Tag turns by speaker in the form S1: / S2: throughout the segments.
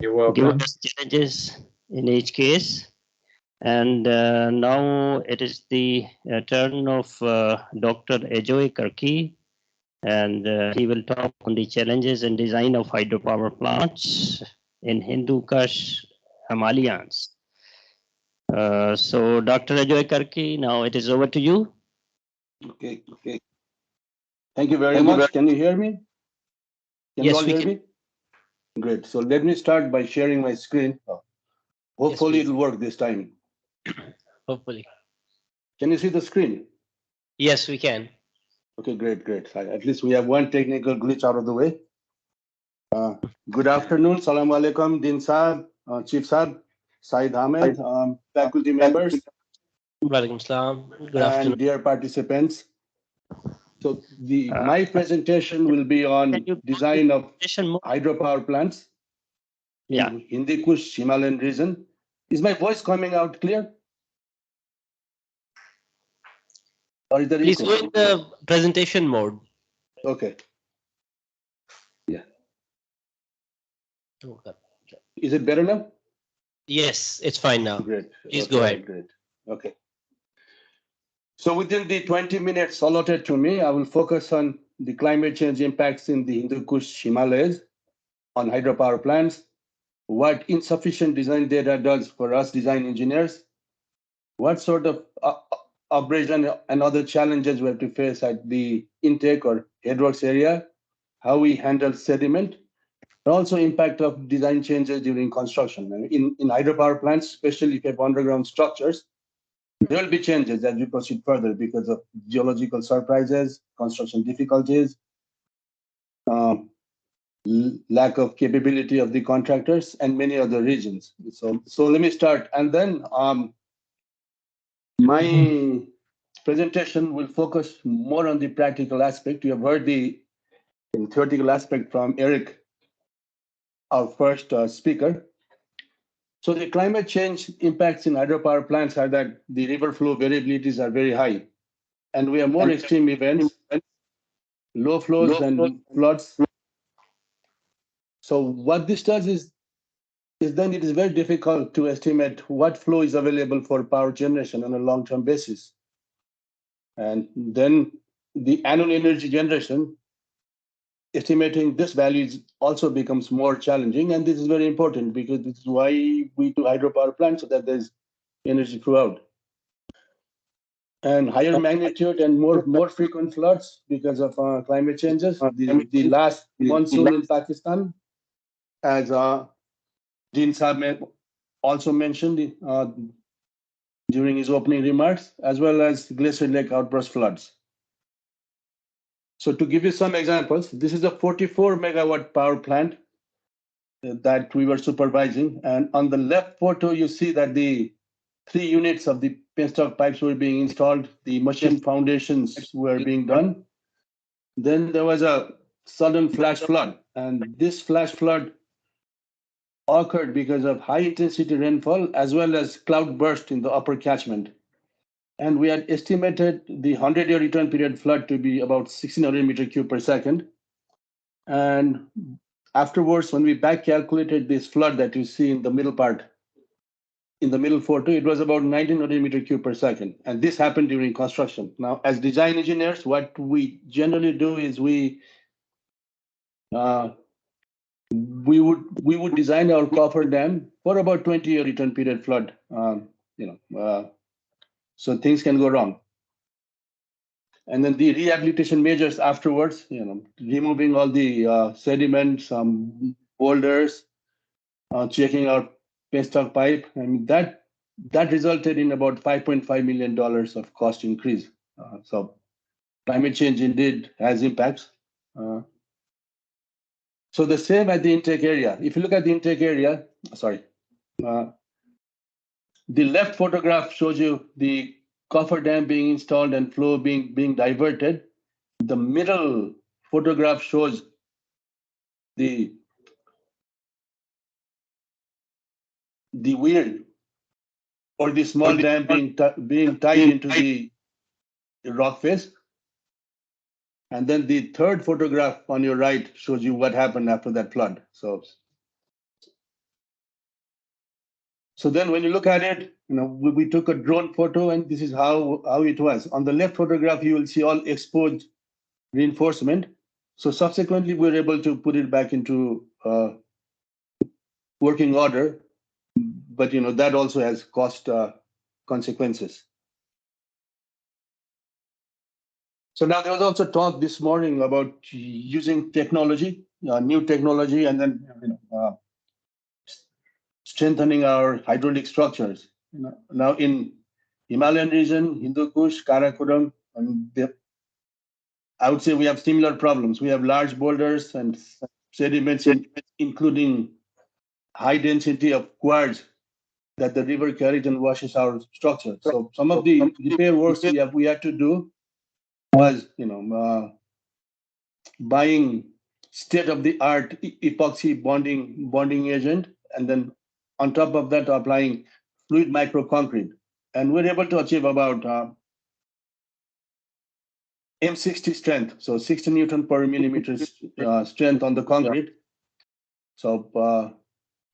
S1: You're welcome.
S2: Given us challenges in each case. And now it is the turn of Dr. Ajoy Karki, and he will talk on the challenges and design of hydropower plants in Hindu Kush Himalayas. So, Dr. Ajoy Karki, now it is over to you.
S3: Okay. Thank you very much. Can you hear me? Can you
S2: Yes,
S3: all
S2: we
S3: hear
S2: can.
S3: me? Great. So let me start by sharing my screen. Hopefully
S2: Yes,
S3: it'll work this time.
S2: hopefully.
S3: Can you see the screen?
S2: Yes, we can.
S3: Okay, great. At least we have one technical glitch out of the way. Good afternoon. Salam alaikum, Din Saab, Chief Saab, Said Ahmed, faculty members,
S2: Walaikum salam. Good
S3: and
S2: afternoon.
S3: dear participants. So my presentation will be on design of hydropower plants in Hindi Kush Himalayan region. Is my voice coming out clear? Or is there
S2: Please
S3: echo?
S2: go in the presentation mode.
S3: Okay. Yeah.
S2: Okay.
S3: Is it better now?
S2: Yes, it's fine now.
S3: Great.
S2: Please
S3: Okay,
S2: go ahead.
S3: Great. Okay. So within the 20 minutes allotted to me, I will focus on the climate change impacts in the Hindu Kush Himalayas on hydropower plants, what insufficient design data does for us design engineers, what sort of abrasion and other challenges we have to face at the intake or headworks area, how we handle sediment, and also impact of design changes during construction. In hydropower plants, especially if you have underground structures, there will be changes as we proceed further because of geological surprises, construction difficulties, lack of capability of the contractors, and many other regions. So let me start. And then my presentation will focus more on the practical aspect. You have heard the theoretical aspect from Eric, our first speaker. So the climate change impacts in hydropower plants are that the river flow variabilities are very high, and we have more extreme events, low flows and floods. So what this does is then it is very difficult to estimate what flow is available for power generation on a long-term basis. And then the annual energy generation, estimating this value also becomes more challenging. And this is very important because this is why we do hydropower plants so that there's energy throughout. And higher magnitude and more frequent floods because of climate changes. The last monsoon in Pakistan, as Dean Saab also mentioned during his opening remarks, as well as Glacier Lake outburst floods. So to give you some examples, this is a 44 megawatt power plant that we were supervising. And on the left photo, you see that the 3 units of the penstock pipes were being installed. The machine foundations were being done. Then there was a sudden flash flood. And this flash flood occurred because of high intensity rainfall as well as cloud burst in the upper catchment. And we had estimated the 100-year return period flood to be about 1600 meter cube per second. And afterwards, when we back calculated this flood that you see in the middle part, in the middle photo, it was about 1900 meter cube per second. And this happened during construction. Now, as design engineers, what we generally do is we would design our coffer dam for about 20-year return period flood. So things can go wrong. And then the rehabilitation measures afterwards, removing all the sediments, boulders, checking out penstock pipe. I mean, that resulted in about $5.5 million of cost increase. So climate change indeed has impacts. So the same at the intake area. If you look at the intake area, the left photograph shows you the coffer dam being installed and flow being diverted. The middle photograph shows the weir or the small dam being tied into the rock face. And then the third photograph on your right shows you what happened after that flood. So So then when you look at it, we took a drone photo, and this is how it was. On the left photograph, you will see all exposed reinforcement. So subsequently, we were able to put it back into working order, but that also has cost consequences. So now there was also talk this morning about using technology, new technology, and then strengthening our hydraulic structures. Now in Himalayan region, Hindu Kush, Karakoram, and I would say we have similar problems. We have large boulders and sediments, including high density of quartz that the river carries and washes our structure. So some of the repair works we had to do was, buying state-of-the-art epoxy bonding agent, and then on top of that, applying fluid microconcrete. And we're able to achieve about M60 strength, so 60 Newton per millimeter strength on the concrete. So,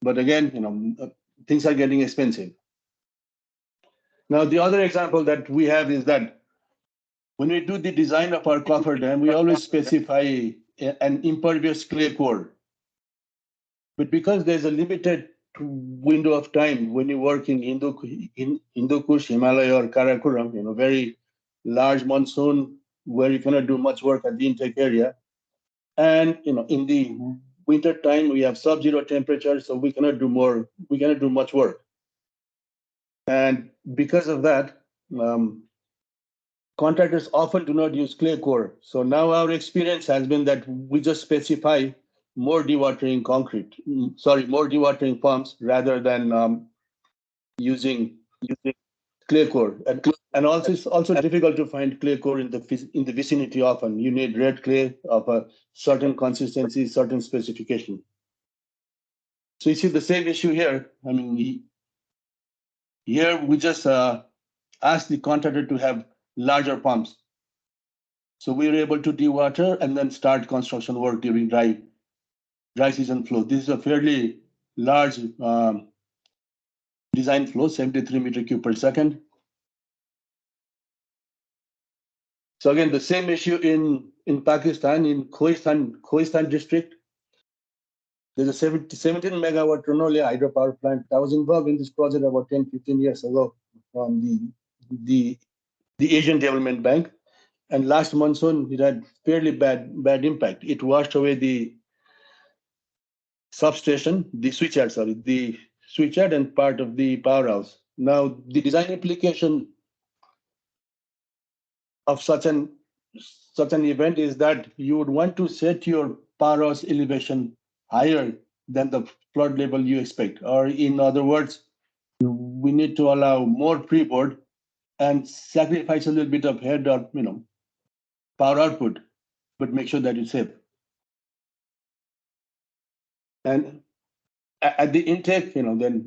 S3: but again, things are getting expensive. Now, the other example that we have is that when we do the design of our cofferdam, we always specify an impervious clay core. But because there's a limited window of time when you work in Hindu Kush, Himalaya, or Karakoram, very large monsoon where you cannot do much work at the intake area. And in the winter time we have sub-zero temperature, so we cannot do much work. And because of that, contractors often do not use clay core. So now our experience has been that we just specify more dewatering pumps rather than using clay core. And also it's also difficult to find clay core in the vicinity often. You need red clay of a certain consistency, certain specification. So you see the same issue here. I mean, here we just ask the contractor to have larger pumps. So we were able to dewater and then start construction work during dry season flow. This is a fairly large design flow, 73 meter cube per second. So again, the same issue in Pakistan, in Khoistan district. There's a 17 megawatt Ronole hydropower plant that was involved in this project about 10, 15 years ago from the Asian Development Bank. And last monsoon, it had fairly bad impact. It washed away the substation, the switchyard and part of the powerhouse. Now, the design implication of such an event is that you would want to set your powerhouse elevation higher than the flood level you expect. Or in other words, we need to allow more freeboard and sacrifice a little bit of head or power output, but make sure that it's safe. And at the intake, then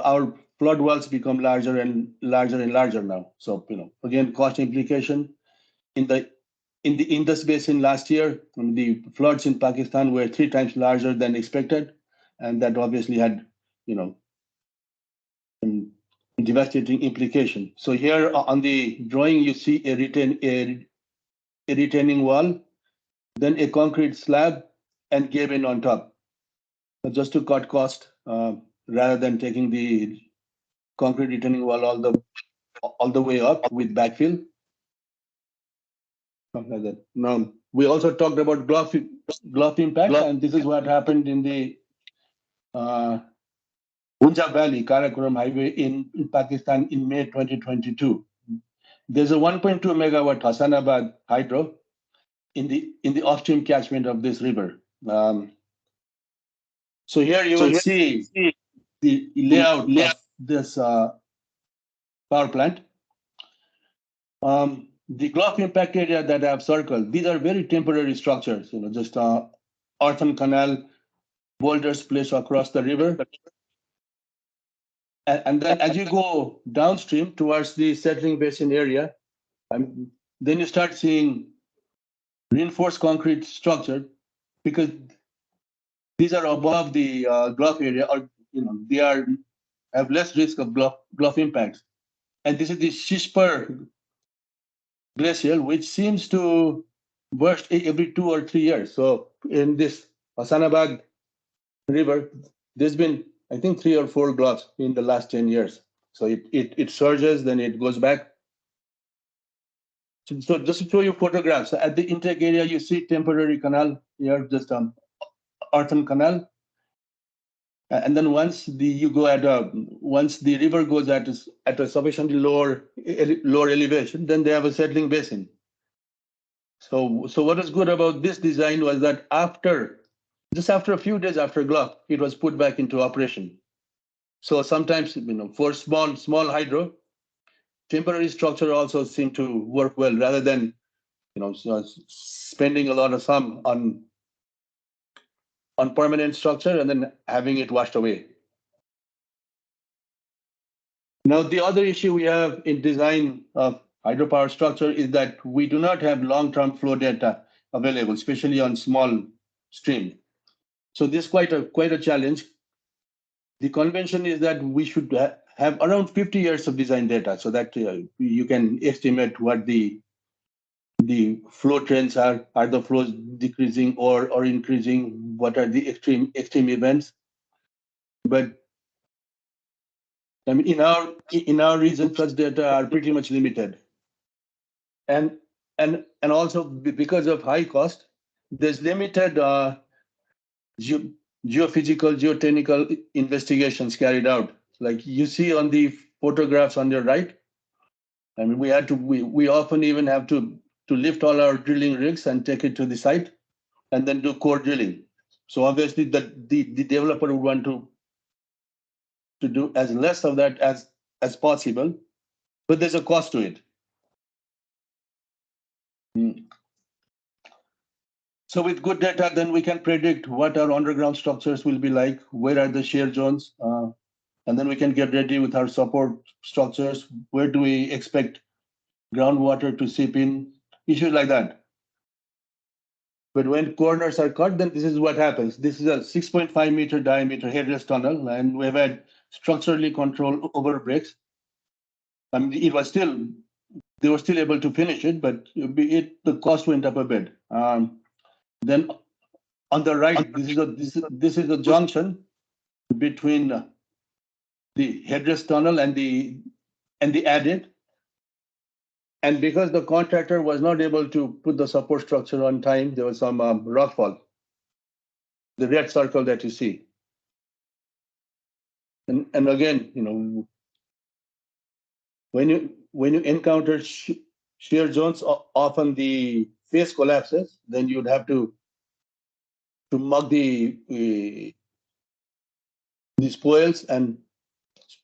S3: our flood walls become larger and larger now. So again, cost implication in the Indus Basin last year, the floods in Pakistan were 3 times larger than expected, and that obviously had devastating implication. So here on the drawing, you see a retaining wall, then a concrete slab, and cave in on top, just to cut cost rather than taking the concrete retaining wall all the way up with backfill. Something like that. Now, we also talked about glove impact, and this is what happened in the Punjab Valley, Karakoram Highway in Pakistan in May 2022. There's a 1.2 megawatt Hassanabad hydro in the upstream catchment of this river. So here you will see the layout of this power plant. The glove impact area that I have circled, these are very temporary structures, just earthen canal, boulders placed across the river. And then as you go downstream towards the settling basin area, then you start seeing reinforced concrete structure, because these are above the glove area, or they are have less risk of bluff impacts. And this is the Shishpur glacier, which seems to burst every 2 or 3 years. So in this Hasanabad River, there's been, I think, 3 or 4 bluffs in the last 10 years. So it surges, then it goes back. So just to show you photographs, at the intake area, you see temporary canal here, just earthen canal. And then once the river goes at a sufficiently lower elevation, then they have a settling basin. So what is good about this design was that after a few days after Gluff, it was put back into operation. So sometimes, for small hydro, temporary structure also seem to work well rather than, spending a lot of sum on permanent structure and then having it washed away. Now, the other issue we have in design of hydropower structure is that we do not have long-term flow data available, especially on small stream. So this is quite a challenge. The convention is that we should have around 50 years of design data so that you can estimate what the flow trends are. Are the flows decreasing or increasing? What are the extreme events? But I mean, in our region, such data are pretty much limited, and also because of high cost, there's limited geophysical, geotechnical investigations carried out. Like you see on the photographs on your right, I mean, we often even have to lift all our drilling rigs and take it to the site, and then do core drilling. So obviously, the developer would want to do as less of that as possible, but there's a cost to it. So with good data, then we can predict what our underground structures will be like, where are the shear zones, and then we can get ready with our support structures. Where do we expect groundwater to seep in? Issues like that. But when corners are cut, then this is what happens. This is a 6.5 meter diameter headless tunnel, and we've had structurally controlled over breaks. I mean, they were still able to finish it, but the cost went up a bit. Then on the right, this is a junction between the headrest tunnel and the adit. And because the contractor was not able to put the support structure on time, there was some rockfall, the red circle that you see. And again, when you encounter shear zones, often the face collapses. Then you'd have to mug the spoils and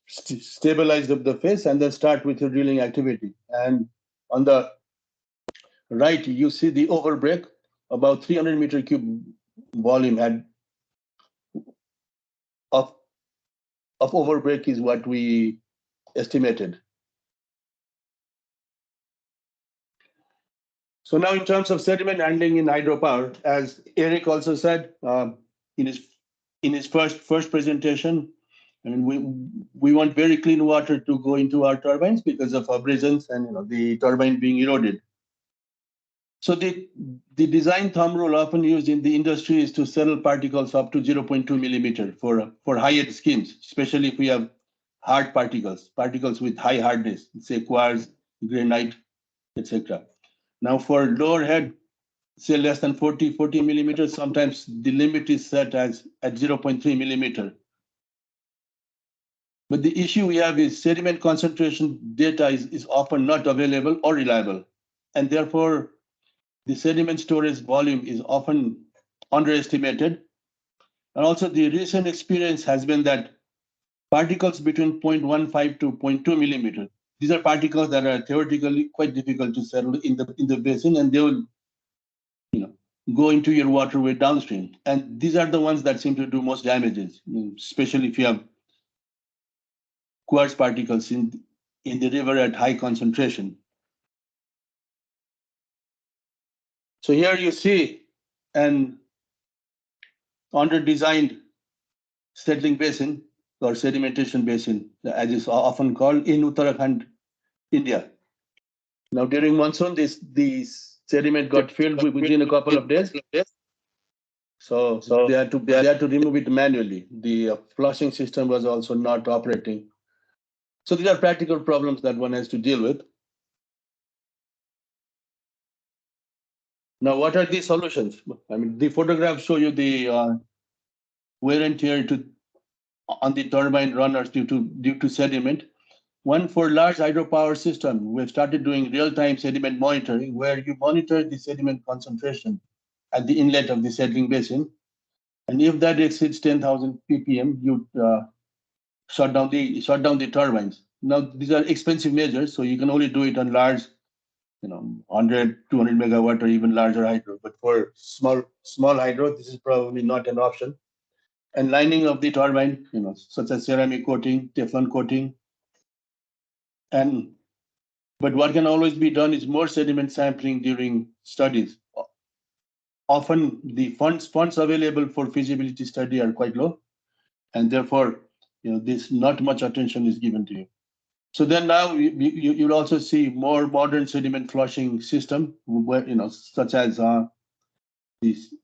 S3: stabilize the face, and then start with your drilling activity. And on the right, you see the overbreak, about 300 meter cube volume of overbreak is what we estimated. So now in terms of sediment handling in hydropower, as Eric also said in his first presentation, I mean, we want very clean water to go into our turbines because of abrasions and the turbine being eroded. So the design thumb rule often used in the industry is to settle particles up to 0.2 millimeter for high-end schemes, especially if we have hard particles with high hardness, say quartz, granite, etc. Now for lower head, say less than 40 millimeters, sometimes the limit is set at 0.3 millimeter. But the issue we have is sediment concentration data is often not available or reliable, and therefore the sediment storage volume is often underestimated. And also the recent experience has been that particles between 0.15 to 0.2 millimeter, these are particles that are theoretically quite difficult to settle in the basin, and they will go into your waterway downstream. And these are the ones that seem to do most damages, especially if you have quartz particles in the river at high concentration. So here you see an under-designed settling basin or sedimentation basin, as is often called, in Uttarakhand, India. Now, during monsoon, this sediment got filled within a couple of days. So they had to remove it manually. The flushing system was also not operating. So these are practical problems that one has to deal with. Now, what are the solutions? I mean, the photographs show you the wear and tear on the turbine runners due to sediment. One, for large hydropower system, we've started doing real-time sediment monitoring, where you monitor the sediment concentration at the inlet of the settling basin. And if that exceeds 10,000 ppm, you shut down the turbines. Now, these are expensive measures, so you can only do it on large, 100, 200 megawatt or even larger hydro. But for small hydro, this is probably not an option. And lining of the turbine, such as ceramic coating, Teflon coating. But what can always be done is more sediment sampling during studies. Often the funds available for feasibility study are quite low, and therefore, this not much attention is given to you. So then now you'll also see more modern sediment flushing system, where, such as this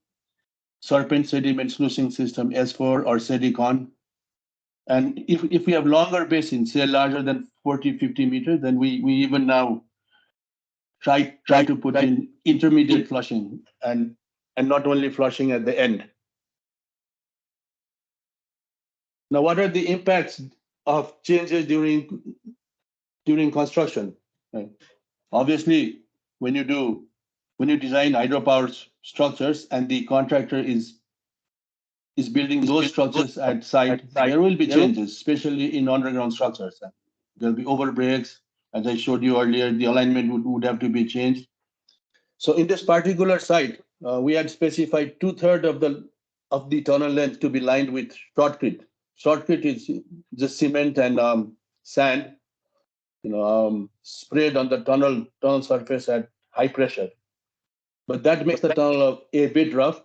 S3: serpent sediment sluicing system, S4 or Sedicon. And if we have longer basins, say larger than 40, 50 meters, then we even now try to put in intermediate flushing and not only flushing at the end. Now, what are the impacts of changes during construction? Right. Obviously, when you design hydropower structures and the contractor is building those structures at site, there will be changes, especially in underground structures. There'll be overbreaks. As I showed you earlier, the alignment would have to be changed. So in this particular site, we had specified 2/3 of the tunnel length to be lined with shotcrete. Shotcrete is just cement and sand, sprayed on the tunnel surface at high pressure. But that makes the tunnel a bit rough.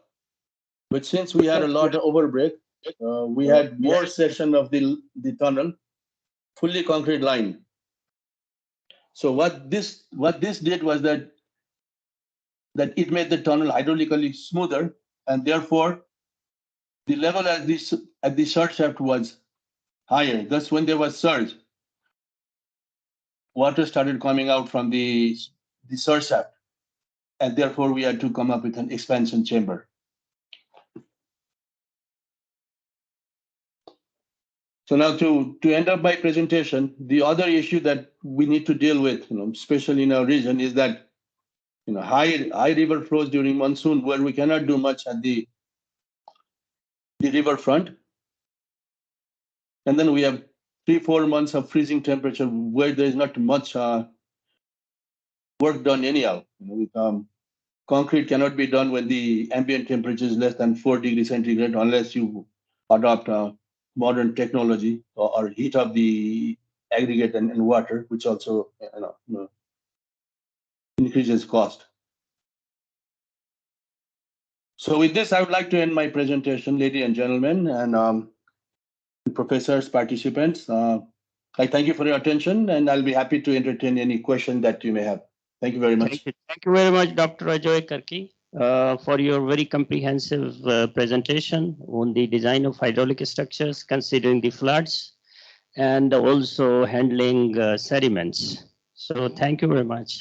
S3: But since we had a lot of overbreak, we had more section of the tunnel fully concrete lined. So what this did was that it made the tunnel hydraulically smoother, and therefore the level at the surge shaft was higher. Thus, when there was surge, water started coming out from the surge shaft, and therefore we had to come up with an expansion chamber. So now to end up my presentation, the other issue that we need to deal with, especially in our region, is that high river flows during monsoon, where we cannot do much at the river front. And then we have 3-4 months of freezing temperature where there is not much work done anyhow. Concrete cannot be done when the ambient temperature is less than 4 degrees centigrade unless you adopt modern technology or heat up the aggregate and water, which also increases cost. So with this, I would like to end my presentation, ladies and gentlemen, and professors, participants. I thank you for your attention, and I'll be happy to entertain any question that you may have. Thank you very much.
S2: Thank you very much, Dr. Ajoy Karki, for your very comprehensive presentation on the design of hydraulic structures, considering the floods and also handling sediments. So thank you very much.